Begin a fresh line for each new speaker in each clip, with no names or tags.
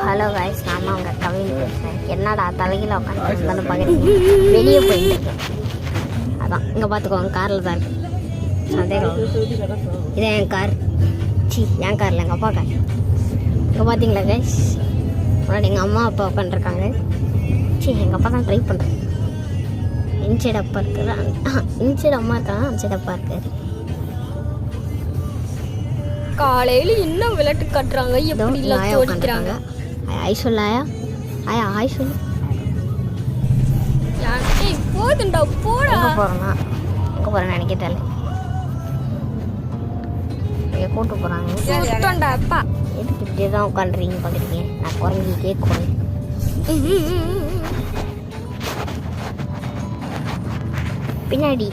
Hello guys, நான் அவங்க கவின் பேசுகிறேன். என்னடா தலையில் உட்காந்து பார்க்குறீங்க? வெளியே போயிட்டு இருக்கேன். அதான் இங்கே பார்த்துக்கோங்க, காரில் தான் இருக்கு. சந்தேகம் இதான் என் கார். என் காரில் எங்கள் அப்பா கார். இங்கே பார்த்தீங்களா காய்ஸ், முன்னாடி எங்கள் அம்மா அப்பா உட்காந்துருக்காங்க. எங்கள் அப்பா தான் ட்ரை பண்ணுறேன். இன்சைடு அப்பா இருக்கிற இன்சைடு அம்மா இருக்காங்க, அன்சைடு அப்பா இருக்காரு.
காலையில் இன்னும் விளையாட்டு காட்டுறாங்க. எப்படி இல்லை ஜோடிக்கிறாங்க.
ஆய் சொல்லாயா, ஆயா ஆய் சொல்லு.
போதுண்டா போடா.
போகிறேன்னா எங்கே போகிறேன்னு நினைக்கிறேன். இங்கே கூட்டு போகிறாங்க.
அப்பா
எதுக்கு இப்படியே தான் உட்காந்துறீங்க பார்க்குறீங்க? நான் குறைஞ்சி கேட்குறேன். பின்னாடி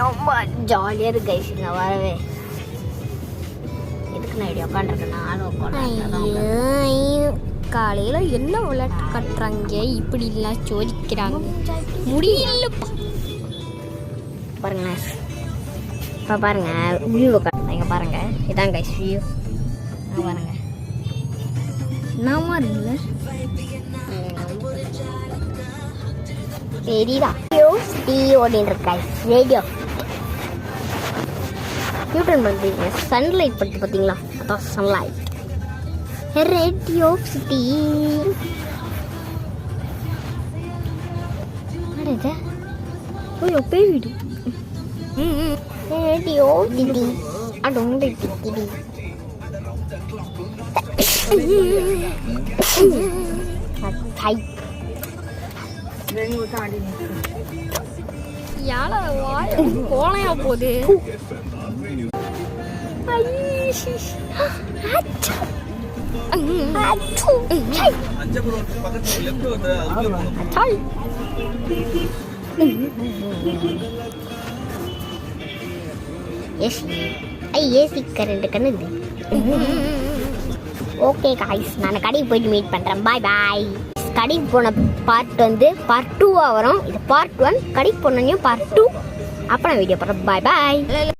ரொம்ப ஜாலியாக இருக்கு கைஸ். இங்கே வரவே எதுக்கு நான் இப்படி உட்காந்துருக்கேன்? நானும் உட்காந்து
காலையில் என்ன விளையாட்டு கட்டுறாங்க, இப்படி இல்லை சோதிக்கிறாங்க. முடியலப்பா.
பாருங்களேன், இப்போ பாருங்கள் வியூவை காட்டுறேன். இங்கே பாருங்கள், இதான் கைஸ் வியூ. பாருங்க என்னமா இருக்குல்ல, சரிடா. ஓடின்னு இருக்கா ரேடியோ நியூட்டன் பண்ணுறீங்க. சன்லைட் பற்றி பார்த்தீங்களா? அதான் சன்லைட். Radio city. பேய் வீடு. Radio city. அடோண்டு சிட்டி.
யாழ வாய கோலையா போகுது.
ஏசி கரண்ட் கண்ணுது. ஓகே காய்ஸ், நான் கடைக்கு போயிட்டு மீட் பண்ணுறேன். பாய் பாய். கடைக்கு போன பார்ட் வந்து பார்ட் 2 வரும். இது பார்ட் 1. கடைக்கு போனோம் பார்ட் 2. அப்புறம் வீடியோ போடுறேன். பாய் பாய்.